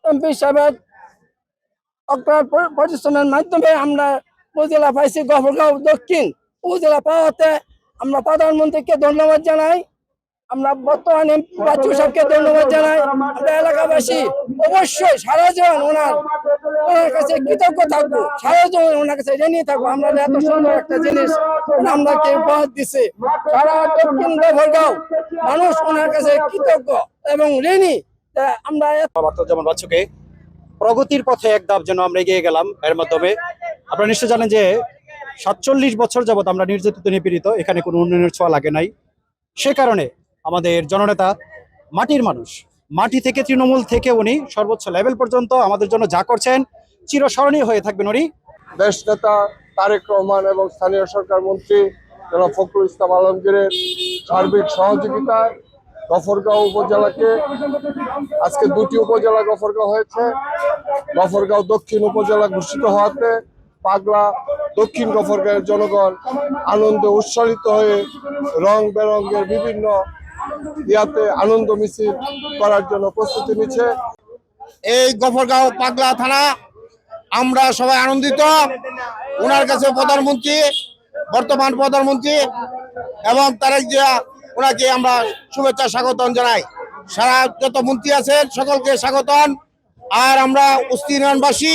MP সাহেবের অক্লান্ত পরিশ্রমের মাধ্যমে আমরা উপজেলা পাইছি। গফরগাঁও দক্ষিণ উপজেলা পাওয়াতে আমরা প্রধানমন্ত্রীকে ধন্যবাদ জানাই। আমরা বর্তমানে বাচ্চু সাহেবকে ধন্যবাদ জানাই। আমরা এলাকাবাসী অবশ্যই সারা জীবন ওনার কাছে কৃতজ্ঞ থাকবো, সারা জীবন ওনার কাছে ঋণী থাকবো। আমরা এত সুন্দর একটা জিনিস আমরাকে উপহার দিচ্ছে। সারা দক্ষিণ গফরগাঁও মানুষ ওনার কাছে কৃতজ্ঞ এবং ঋণী। আমরা যেমন বাচ্চুকে প্রগতির পথে এক ধাপ যেন আমরা এগিয়ে গেলাম। এর মাধ্যমে আপনারা নিশ্চয় জানেন যে ৪৭ বছর যাবত আমরা নির্যাতিত নিপীড়িত, এখানে কোনো উন্নয়নের ছোঁয়া লাগে নাই। সে কারণে আমাদের জননেতা মাটির মানুষ, মাটি থেকে তৃণমূল থেকে উনি সর্বোচ্চ লেভেল পর্যন্ত আমাদের জন্য যা করছেন চিরস্মরণীয় হয়ে থাকবেন। উনি দেশ নেতা তারেক রহমান এবং স্থানীয় সরকার মন্ত্রী জনাব ফখরুল ইসলাম আলমগীরের সার্বিক সহযোগিতায় গফরগাঁও উপজেলাকে আজকে 2টি উপজেলা গফরগাঁও হয়েছে। গফরগাঁও দক্ষিণ উপজেলা ঘোষিত হওয়াতে পাগলা দক্ষিণ গফরগাঁওয়ের জনগণ আনন্দে উৎসাহিত হয়ে রং বেরঙের বিভিন্ন ইয়াতে আনন্দ মিছিল করার জন্য প্রস্তুতি নিচ্ছে। এই গফরগাঁও পাগলা থানা আমরা সবাই আনন্দিত। ওনার কাছে প্রধানমন্ত্রী, বর্তমান প্রধানমন্ত্রী এবং তারেক জিয়া, ওনাকে আমরা শুভেচ্ছা স্বাগতম জানাই। সারা যত মন্ত্রী আছেন সকলকে স্বাগতম। আর আমরা উস্তি ইউনিয়নবাসী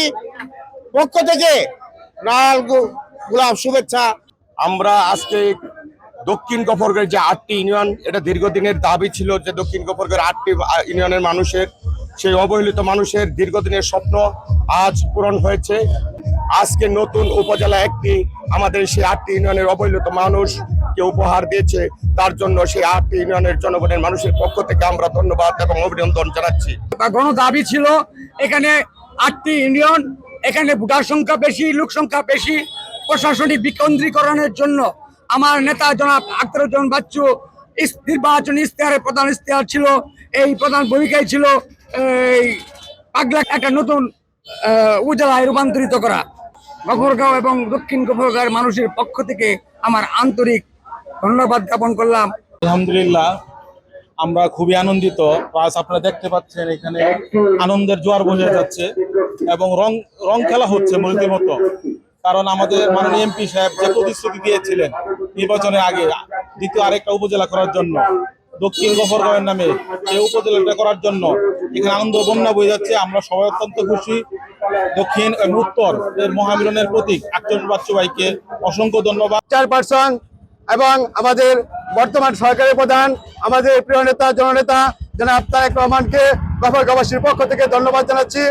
পক্ষ থেকে লাল গোলাপ শুভেচ্ছা। আমরা আজকে দক্ষিণ গফরগাঁওয়ের যে 8টি ইউনিয়ন, এটা দীর্ঘদিনের দাবি ছিল যে দক্ষিণ গফরগাঁওয়ের 8টি ইউনিয়নের মানুষের, সেই অবহেলিত মানুষের দীর্ঘদিনের স্বপ্ন আজ পূরণ হয়েছে। আজকে নতুন উপজেলা একটি আমাদের সেই 8টি ইউনিয়নের অবহেলিত মানুষকে উপহার দিয়েছে। তার জন্য সেই 8টি ইউনিয়নের জনগণের মানুষের পক্ষ থেকে আমরা ধন্যবাদ এবং অভিনন্দন জানাচ্ছি। গণ দাবি ছিল এখানে 8টি ইউনিয়ন, এখানে ভোটার সংখ্যা বেশি, লোক সংখ্যা বেশি, প্রশাসনিক বিকেন্দ্রীকরণের জন্য আমার নেতা জনাব আখতারুজ্জামান বাচ্চু নির্বাচনী ইশতেহারের প্রধান ইশতেহার ছিল, এই প্রধান ভূমিকায় ছিল এই পাগলা একটা নতুন উপজেলায় রূপান্তরিত করা। গফরগাঁও এবং দক্ষিণ গফরগাঁওয়ের মানুষের পক্ষ থেকে আমার আন্তরিক ধন্যবাদ জ্ঞাপন করলাম। আলহামদুলিল্লাহ, আমরা খুবই আনন্দিত। প্লাস আপনারা দেখতে পাচ্ছেন এখানে আনন্দের জোয়ার বয়ে যাচ্ছে এবং রং খেলা হচ্ছে মূর্তির মতো। কারণ আমাদের মাননীয় এমপি সাহেব যে প্রতিশ্রুতি দিয়েছিলেন নির্বাচনের আগে দ্বিতীয় আরেকটা উপজেলা করার জন্য, দক্ষিণ গফরগাঁওয়ের নামে এই উপজেলাটা করার জন্য এখানে আনন্দ বন্যা বয়ে যাচ্ছে। আমরা সবাই অত্যন্ত খুশি। দক্ষিণ এবং উত্তর এর মহামিলনের প্রতীক আখতারুজ্জামান বাচ্চু ভাইকে অসংখ্য ধন্যবাদ। চেয়ারপারসন এবং আমাদের বর্তমান সরকারি প্রধান, আমাদের প্রিয় নেতা জননেতা জনাব তারেক রহমানকে গফরগাঁওবাসীর পক্ষ থেকে ধন্যবাদ জানাচ্ছি।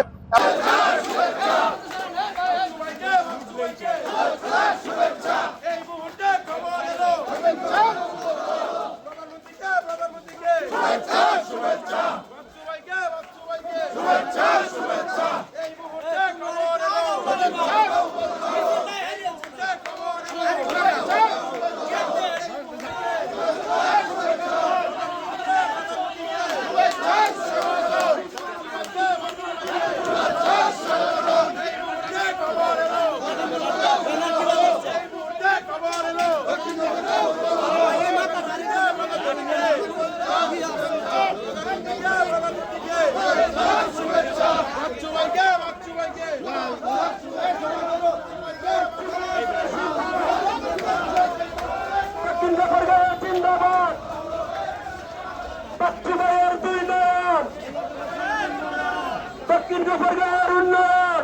দক্ষিণ গফরগাঁওয়ের উন্নয়ন।